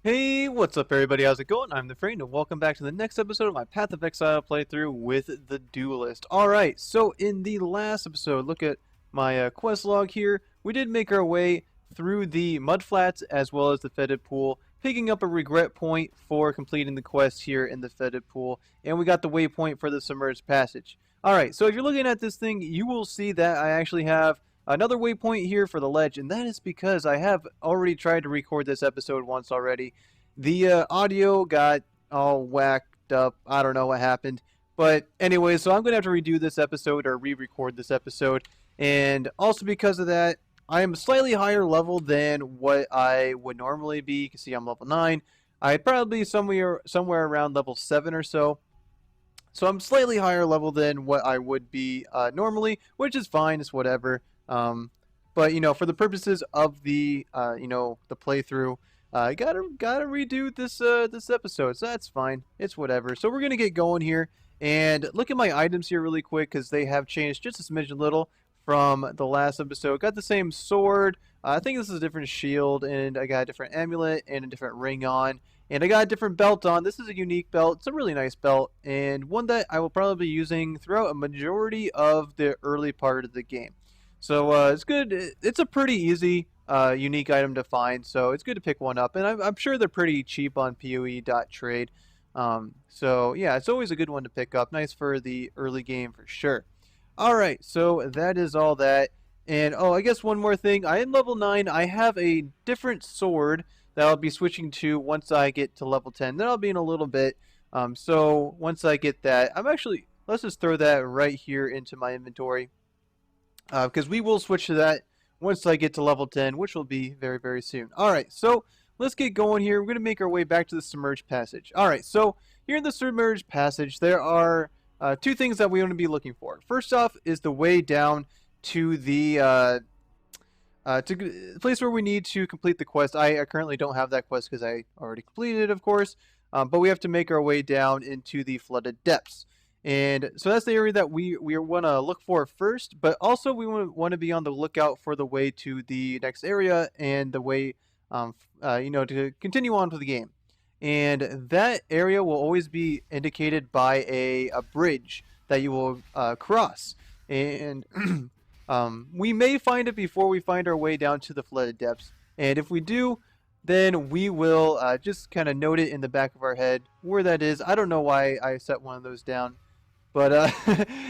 Hey, what's up everybody? How's it going? I'm the Frame, and welcome back to the next episode of my Path of Exile playthrough with the Duelist. Alright, so in the last episode, look at my quest log here. We did make our way through the mudflats as well as the fetid pool, picking up a regret point for completing the quest here in the fetid pool, and we got the waypoint for the Submerged Passage. Alright, so if you're looking at this thing, you will see that I actually have another waypoint here for the ledge, and that is because I have already tried to record this episode once already. The audio got all whacked up. I don't know what happened. But anyway, so I'm going to have to redo this episode or re-record this episode. And also because of that, I am slightly higher level than what I would normally be. You can see I'm level 9. I'd probably be somewhere around level 7 or so. So I'm slightly higher level than what I would be normally, which is fine. It's whatever. But, you know, for the purposes of the, the playthrough, I gotta redo this episode, so that's fine. It's whatever. So we're gonna get going here, and look at my items here really quick because they have changed just a smidgen little from the last episode. Got the same sword. I think this is a different shield, and I got a different amulet and a different ring on, and I got a different belt on. This is a unique belt. It's a really nice belt, and one that I will probably be using throughout a majority of the early part of the game. So it's good. It's a pretty easy unique item to find, so it's good to pick one up. And I'm sure they're pretty cheap on PoE.trade. So yeah, it's always a good one to pick up. Nice for the early game for sure. Alright, so that is all that. And oh, I guess one more thing. I am level 9. I have a different sword that I'll be switching to once I get to level 10. That'll be in a little bit. So once I get that, let's just throw that right here into my inventory. Because we will switch to that once I get to level 10, which will be very, very soon. Alright, so let's get going here. We're going to make our way back to the Submerged Passage. Alright, so here in the Submerged Passage, there are two things that we want to be looking for. First off is the way down to the place where we need to complete the quest. I currently don't have that quest because I already completed it, of course. But we have to make our way down into the flooded depths. And so that's the area that we want to look for first, but also we want to be on the lookout for the way to the next area and the way, to continue on with the game. And that area will always be indicated by a bridge that you will cross. And we may find it before we find our way down to the flooded depths. And if we do, then we will just kind of note it in the back of our head where that is. I don't know why I set one of those down. But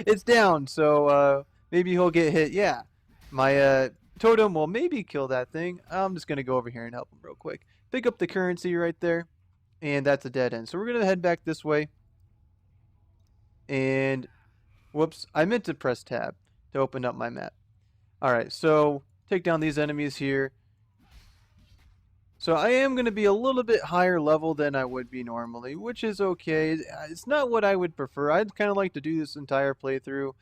it's down, so maybe he'll get hit. Yeah, my totem will maybe kill that thing. I'm just going to go over here and help him real quick. Pick up the currency right there, and that's a dead end. So we're going to head back this way. And, whoops, I meant to press tab to open up my map. Alright, so take down these enemies here. So I am going to be a little bit higher level than I would be normally, which is okay. It's not what I would prefer. I'd kind of like to do this entire playthrough,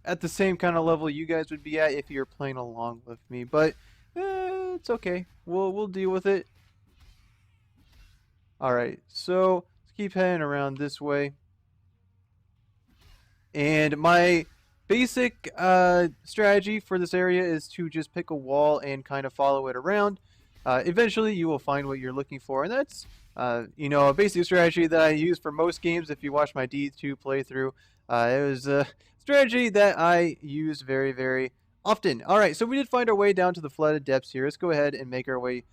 at the same kind of level you guys would be at if you're playing along with me. But it's okay. We'll deal with it. All right. So let's keep heading around this way. And my basic strategy for this area is to just pick a wall and kind of follow it around. Eventually you will find what you're looking for, and that's a basic strategy that I use for most games. If you watch my D2 playthrough, it was a strategy that I use very, very often. Alright, so we did find our way down to the flooded depths here. Let's go ahead and make our way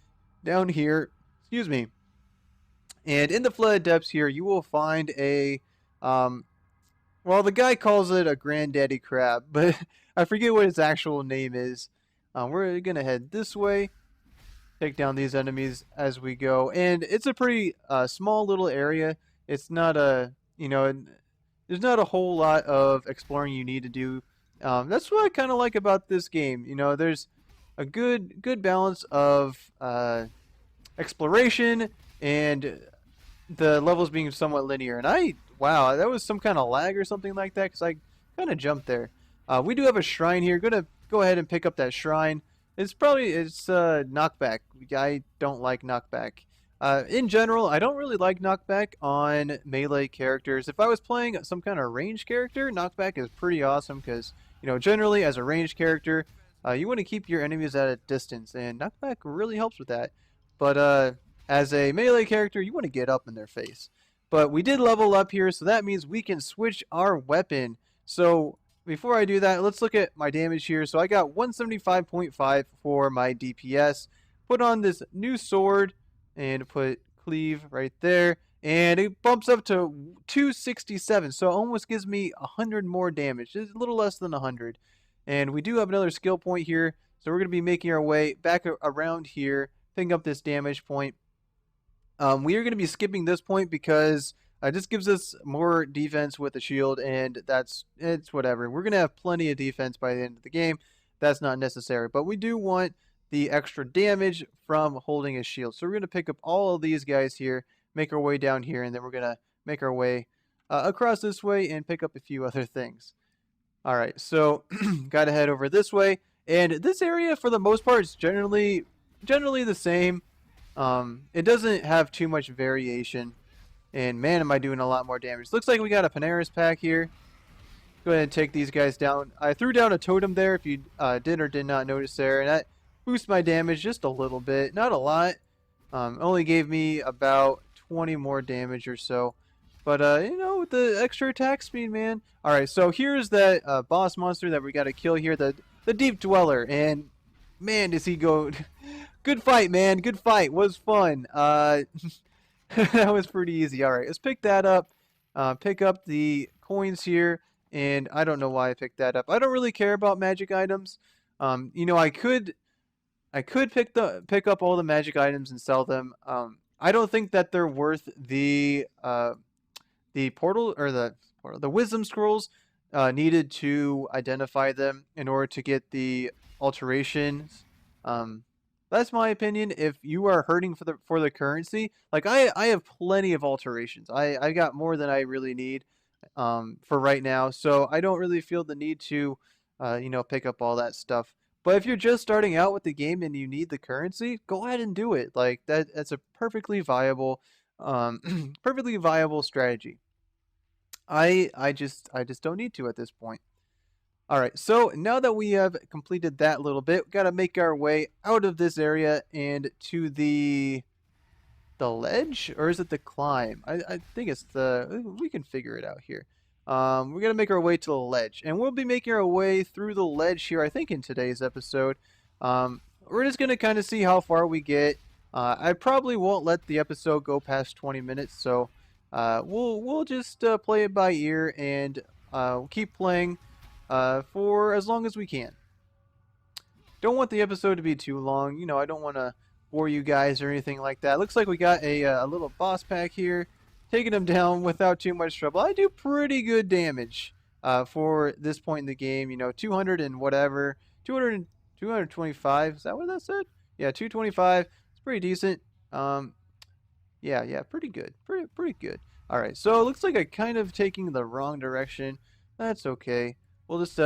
down here. Excuse me. And in the flooded depths here, you will find a well, the guy calls it a granddaddy crab, but I forget what its actual name is. We're going to head this way, take down these enemies as we go. And it's a pretty small little area. It's not a, there's not a whole lot of exploring you need to do. That's what I kind of like about this game. There's a good balance of exploration and the levels being somewhat linear. And wow, that was some kind of lag or something like that because I kind of jumped there. We do have a shrine here. Gonna go ahead and pick up that shrine. It's knockback. I don't like knockback. In general, I don't really like knockback on melee characters. If I was playing some kind of ranged character, knockback is pretty awesome because, generally as a ranged character, you want to keep your enemies at a distance, and knockback really helps with that. But as a melee character, you want to get up in their face. But we did level up here, so that means we can switch our weapon. So before I do that, let's look at my damage here. So I got 175.5 for my DPS. Put on this new sword and put cleave right there. And it bumps up to 267, so it almost gives me 100 more damage. It's a little less than 100. And we do have another skill point here, so we're going to be making our way back around here, picking up this damage point. We are going to be skipping this point because this gives us more defense with the shield, and it's whatever. We're going to have plenty of defense by the end of the game. That's not necessary, but we do want the extra damage from holding a shield. So we're going to pick up all of these guys here, make our way down here, and then we're going to make our way across this way and pick up a few other things. All right, so got to head over this way, and this area for the most part is generally the same. It doesn't have too much variation, and man, am I doing a lot more damage. Looks like we got a Perandus pack here. Go ahead and take these guys down. I threw down a totem there if you did or did not notice there, and that boosts my damage just a little bit, not a lot. Only gave me about 20 more damage or so. But, you know, with the extra attack speed, man. Alright, so here's that boss monster that we gotta kill here, the Deep Dweller. And, man, does he go... Good fight, man. Good fight. Was fun. That was pretty easy. Alright, let's pick that up. Pick up the coins here. And I don't know why I picked that up. I don't really care about magic items. You know, I could pick up all the magic items and sell them. I don't think that they're worth the portal or the wisdom scrolls needed to identify them in order to get the alterations. That's my opinion. If you are hurting for the currency, like I have plenty of alterations. I got more than I really need for right now, so I don't really feel the need to you know, pick up all that stuff. But if you're just starting out with the game and you need the currency, go ahead and do it. Like that's a perfectly viable perfectly viable strategy. I just don't need to at this point. All right, so now that we have completed that little bit, we got to make our way out of this area and to the ledge, or is it the climb? I think it's we can figure it out here. We're going to make our way to the ledge, and we'll be making our way through the ledge here, I think, in today's episode. We're just going to kind of see how far we get. I probably won't let the episode go past 20 minutes, so we'll just play it by ear and keep playing for as long as we can. Don't want the episode to be too long. You know, I don't want to bore you guys or anything like that. Looks like we got a little boss pack here. Taking him down without too much trouble. I do pretty good damage for this point in the game. You know, 200 and whatever. 225. Is that what that said? Yeah, 225. It's pretty decent. Yeah, pretty good. Pretty good. All right, so it looks like I'm kind of taking the wrong direction. That's okay. We'll just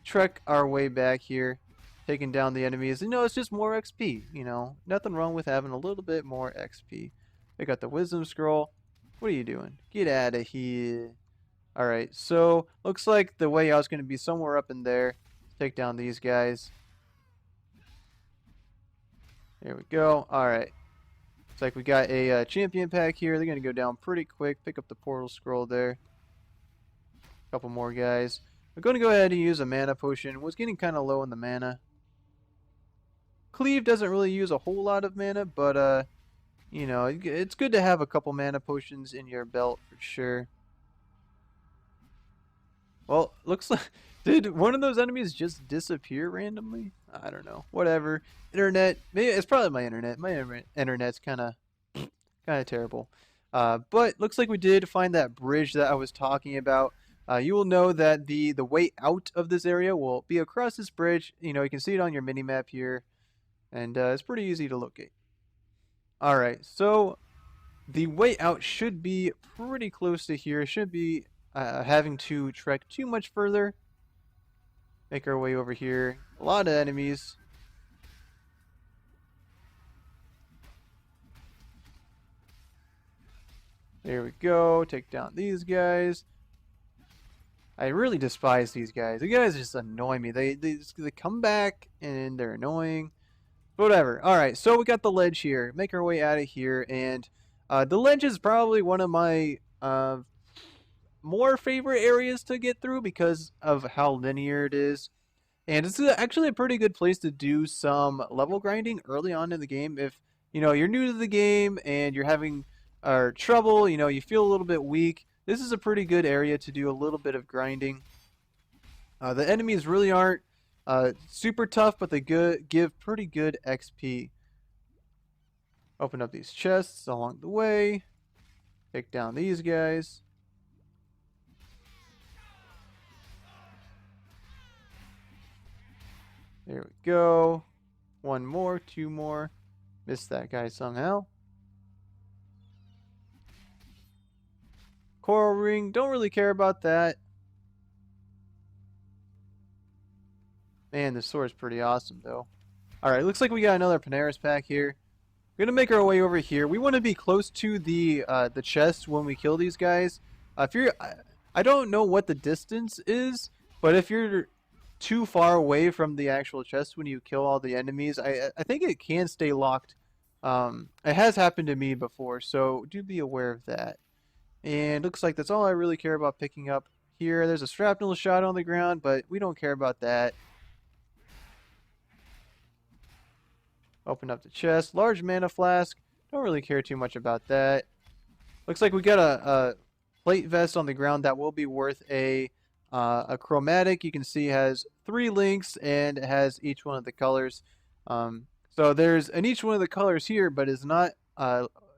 trek our way back here, taking down the enemies. You know, it's just more XP. You know, nothing wrong with having a little bit more XP. I got the Wisdom Scroll. What are you doing? Get out of here. Alright, so looks like the way out is going to be somewhere up in there. Take down these guys. There we go. Alright. Looks like we got a champion pack here. They're going to go down pretty quick. Pick up the portal scroll there. Couple more guys. We're going to go ahead and use a mana potion. Was getting kind of low on the mana. Cleave doesn't really use a whole lot of mana, but you know, it's good to have a couple mana potions in your belt for sure. Well, looks like... Did one of those enemies just disappear randomly? I don't know. Whatever. Internet. Maybe it's probably my internet. My internet's kind of terrible. But looks like we did find that bridge that I was talking about. You will know that the way out of this area will be across this bridge. You know, you can see it on your mini-map here. And it's pretty easy to locate. Alright, so the way out should be pretty close to here. Should be having to trek too much further. Make our way over here. A lot of enemies. There we go. Take down these guys. I really despise these guys. The guys just annoy me. They come back and they're annoying. Whatever. Alright, so we got the ledge here. Make our way out of here, and the ledge is probably one of my more favorite areas to get through because of how linear it is. And it's actually a pretty good place to do some level grinding early on in the game. If, you're new to the game and you're having trouble, you feel a little bit weak, this is a pretty good area to do a little bit of grinding. The enemies really aren't super tough, but they give pretty good XP. Open up these chests along the way. Take down these guys. There we go. One more, two more. Missed that guy somehow. Coral ring, don't really care about that. Man, this sword's pretty awesome though. Alright, looks like we got another Perandus pack here. We're gonna make our way over here. We want to be close to the chest when we kill these guys. If you're, I don't know what the distance is, but if you're too far away from the actual chest when you kill all the enemies, I think it can stay locked. It has happened to me before, so do be aware of that. And looks like that's all I really care about picking up here. There's a shrapnel shot on the ground, but we don't care about that. Open up the chest. Large mana flask. Don't really care too much about that. Looks like we got a plate vest on the ground that will be worth a chromatic. You can see has 3 links and it has each one of the colors. So there's in each one of the colors here, but is not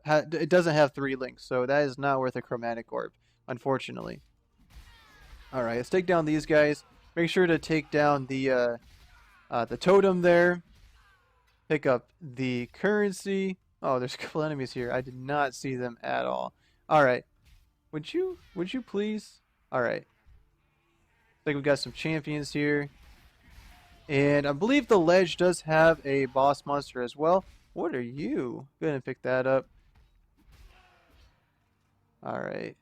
it doesn't have 3 links, so that is not worth a chromatic orb, unfortunately. All right, let's take down these guys. Make sure to take down the totem there. Pick up the currency. Oh, there's a couple enemies here. I did not see them at all. All right, would you please? All right. I think we got some champions here. And I believe the ledge does have a boss monster as well. What are you? Go ahead and pick that up. Alright.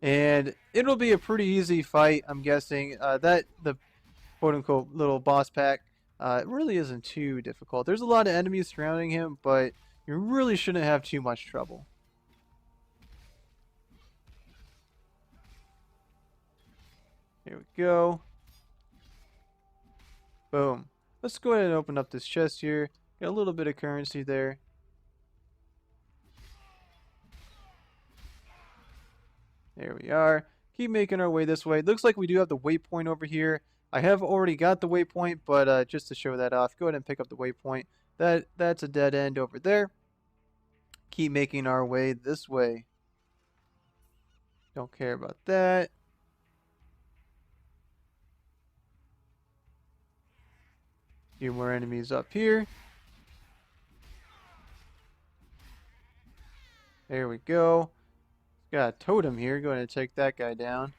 And it'll be a pretty easy fight, I'm guessing. The quote-unquote little boss pack it really isn't too difficult. There's a lot of enemies surrounding him, but you really shouldn't have too much trouble. Here we go. Boom. Let's go ahead and open up this chest here. Got a little bit of currency there. There we are. Keep making our way this way. Looks like we do have the waypoint over here. I have already got the waypoint, but just to show that off, go ahead and pick up the waypoint. That's a dead end over there. Keep making our way this way. Don't care about that. Few more enemies up here. There we go. Got a totem here. Go ahead and take that guy down.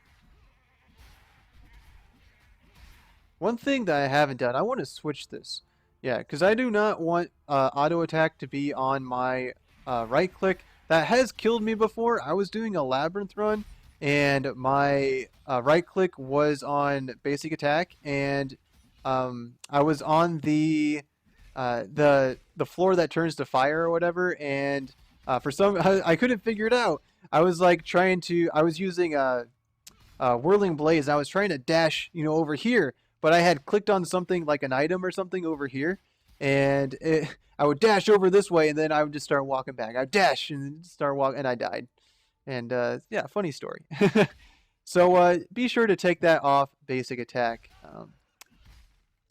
One thing that I haven't done, I want to switch this. Yeah, because I do not want auto attack to be on my right click. That has killed me before. I was doing a labyrinth run and my right click was on basic attack, and I was on the floor that turns to fire or whatever, and for some I couldn't figure it out. I was like I was using whirling blaze. I was trying to dash, over here, but I had clicked on something like an item or something over here, and I would dash over this way, and then I would just start walking back. I'd dash and start walking, and I died. And yeah, funny story. So be sure to take that off basic attack.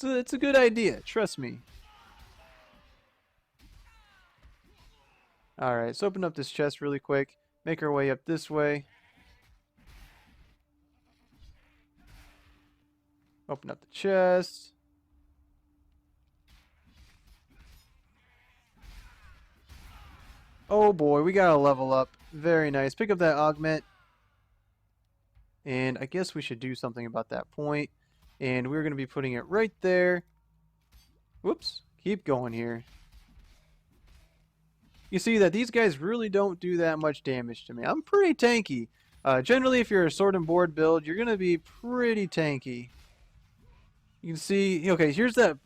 It's a good idea, trust me. Alright, let's open up this chest really quick. Make our way up this way. Open up the chest. Oh boy, we gotta level up. Very nice. Pick up that augment. And I guess we should do something about that point. And we're going to be putting it right there. Whoops. Keep going here. You see that these guys really don't do that much damage to me. I'm pretty tanky. Generally, if you're a sword and board build, you're going to be pretty tanky. You can see, okay, here's the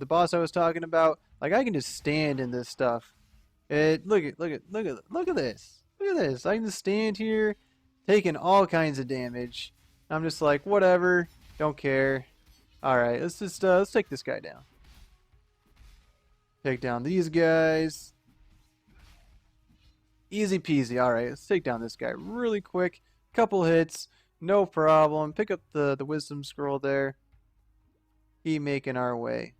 boss I was talking about. Like I can just stand in this stuff. Look at this. Look at this. I can just stand here, taking all kinds of damage. I'm just like, whatever, don't care. All right, let's take this guy down. Take down these guys. Easy peasy. All right, let's take down this guy really quick. Couple hits, no problem. Pick up the wisdom scroll there. Keep making our way.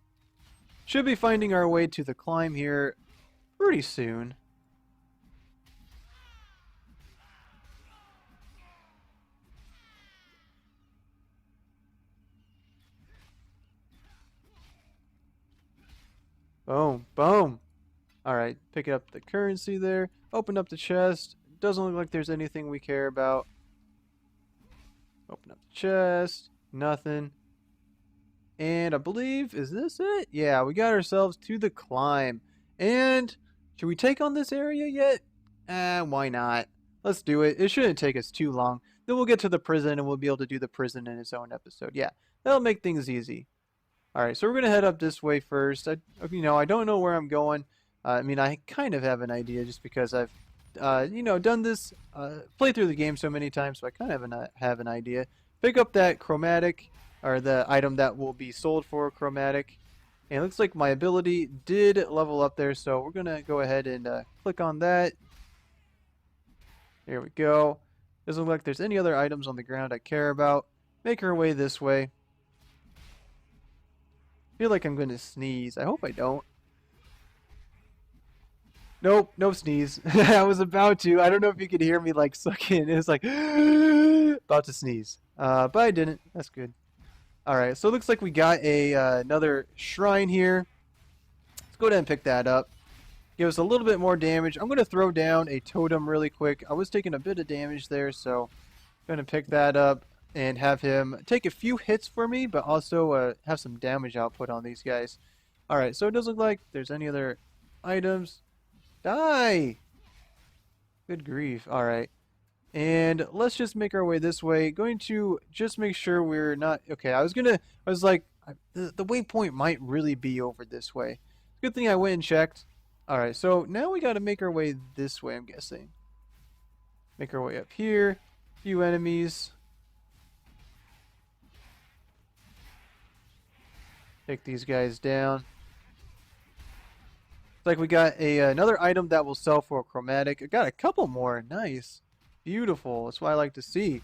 Should be finding our way to the climb here pretty soon. Boom, boom. Alright, pick up the currency there. Open up the chest. Doesn't look like there's anything we care about. Open up the chest. Nothing. And I believe, is this it? Yeah, we got ourselves to the climb. And should we take on this area yet? Why not? Let's do it. It shouldn't take us too long. Then we'll get to the prison and we'll be able to do the prison in its own episode. Yeah, that'll make things easy. Alright, so we're going to head up this way first. I don't know where I'm going. I mean, I kind of have an idea just because I've, done this, played through the game so many times, so I kind of have an idea. Pick up that chromatic, or the item that will be sold for chromatic. And it looks like my ability did level up there, so we're going to go ahead and click on that. There we go. Doesn't look like there's any other items on the ground I care about. Make our way this way. I feel like I'm going to sneeze. I hope I don't. Nope, no sneeze. I was about to. I don't know if you could hear me like suck in. It was like about to sneeze. But I didn't. That's good. Alright, so it looks like we got another shrine here. Let's go ahead and pick that up. Give us a little bit more damage. I'm going to throw down a totem really quick. I was taking a bit of damage there, so I'm going to pick that up and have him take a few hits for me, but also have some damage output on these guys. Alright, so it doesn't look like there's any other items. Die! Good grief. Alright. And let's just make our way this way. Going to just make sure we're not... Okay, I was like, the waypoint might really be over this way. Good thing I went and checked. Alright, so now we gotta make our way this way, I'm guessing. Make our way up here. Few enemies. Take these guys down. Like we got another item that will sell for a chromatic. I got a couple more. Nice. Beautiful. That's what I like to see.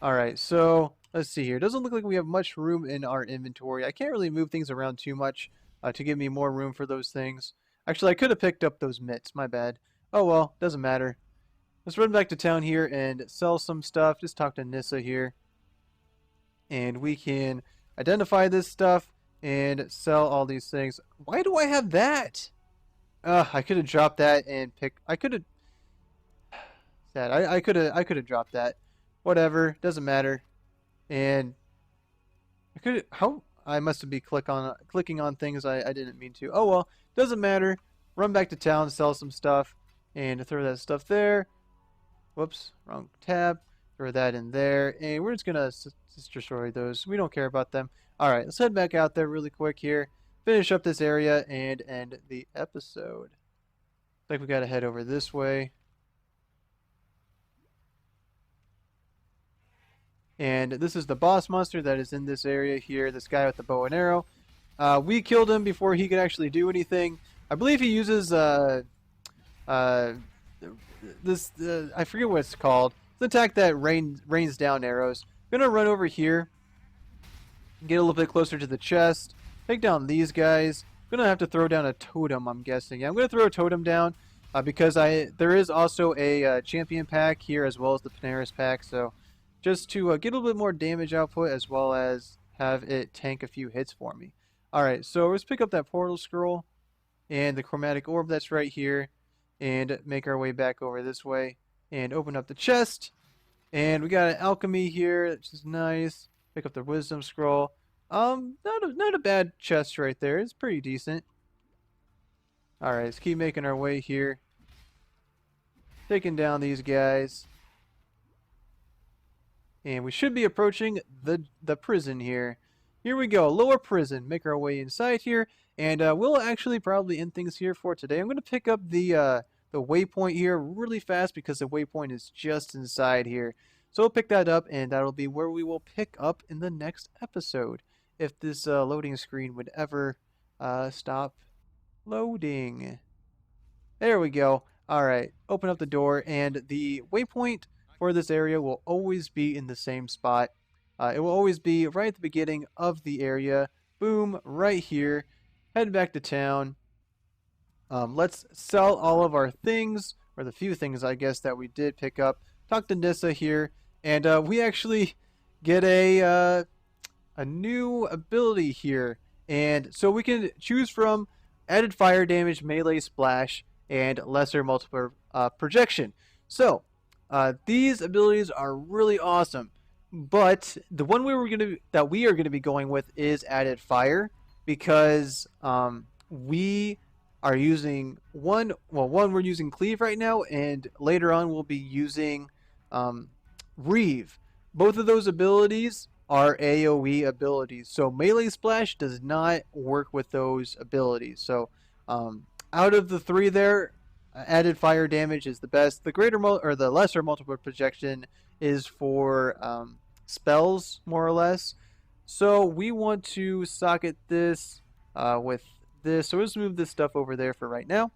Alright, so let's see here. Doesn't look like we have much room in our inventory. I can't really move things around too much to give me more room for those things. Actually, I could have picked up those mitts. My bad. Oh well, doesn't matter. Let's run back to town here and sell some stuff. Just talk to Nissa here. And we can identify this stuff and sell all these things. Why do I have that? I could have dropped that and picked. I could have. Sad. I could have dropped that. Whatever. Doesn't matter. And I could. How? I must be clicking on things I didn't mean to. Oh well. Doesn't matter. Run back to town, sell some stuff, and throw that stuff there. Whoops. Wrong tab. Throw that in there, and we're just gonna just destroy those. We don't care about them. All right. Let's head back out there really quick here. Finish up this area and end the episode. Looks like we gotta head over this way. And this is the boss monster that is in this area here, this guy with the bow and arrow. We killed him before he could actually do anything. I believe he uses I forget what it's called. It's an attack that rains down arrows. I'm gonna run over here, get a little bit closer to the chest. Take down these guys. I'm gonna have to throw down a totem, I'm guessing. Yeah, I'm gonna throw a totem down because there is also a champion pack here as well as the Perandus pack. So just to get a little bit more damage output as well as have it tank a few hits for me. All right, so let's pick up that portal scroll and the chromatic orb that's right here, and make our way back over this way and open up the chest. And we got an alchemy here, which is nice. Pick up the wisdom scroll. Not a bad chest right there. It's pretty decent. Alright, let's keep making our way here. Taking down these guys. And we should be approaching the prison here. here we go. Lower prison. Make our way inside here. And we'll actually probably end things here for today. I'm going to pick up the waypoint here really fast because the waypoint is just inside here. So we'll pick that up, and that'll be where we will pick up in the next episode. If this loading screen would ever stop loading. There we go. Alright, open up the door, and the waypoint for this area will always be in the same spot. It will always be right at the beginning of the area. Boom, right here. Head back to town. Let's sell all of our things, or the few things I guess that we did pick up. Talk to Nissa here, and we actually get a new ability here. And so we can choose from added fire damage, melee splash, and lesser multiple projection. So these abilities are really awesome. But the one we are gonna be going with is added fire, because we are using one we're using cleave right now, and later on we'll be using Reave. Both of those abilities are AoE abilities, so melee splash does not work with those abilities. So out of the three there, added fire damage is the best. The lesser multiple projection is for spells, more or less. So we want to socket this with this. So we'll just move this stuff over there for right now,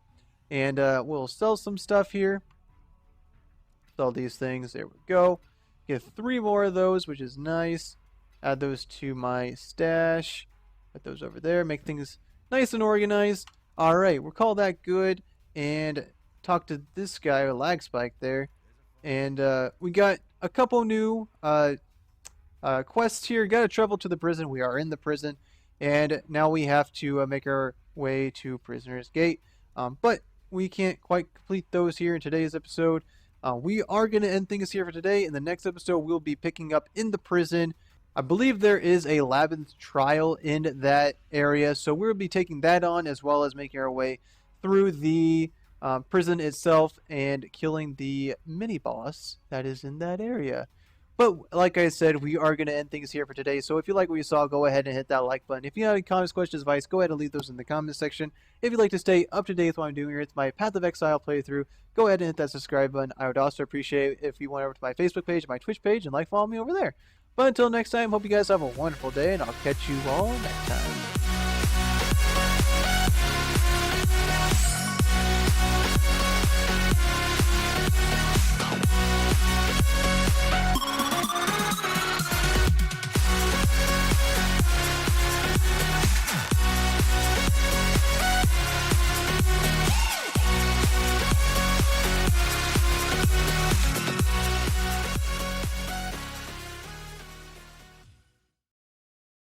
and we'll sell some stuff here. Sell these things. There we go. Get 3 more of those, which is nice. Add those to my stash. Put those over there. Make things nice and organized. Alright, we'll call that good. And talk to this guy, a lag spike there. And we got a couple new quests here. Got to travel to the prison. We are in the prison. And now we have to make our way to Prisoner's Gate. But we can't quite complete those here in today's episode. We are going to end things here for today. In the next episode, we'll be picking up in the prison. I believe there is a labyrinth trial in that area, so we'll be taking that on, as well as making our way through the prison itself and killing the mini-boss that is in that area. But like I said, we are going to end things here for today, so if you like what you saw, go ahead and hit that like button. If you have any comments, questions, advice, go ahead and leave those in the comments section. If you'd like to stay up to date with what I'm doing here, it's my Path of Exile playthrough, go ahead and hit that subscribe button. I would also appreciate it if you went over to my Facebook page, my Twitch page, and follow me over there. But until next time, hope you guys have a wonderful day, and I'll catch you all next time.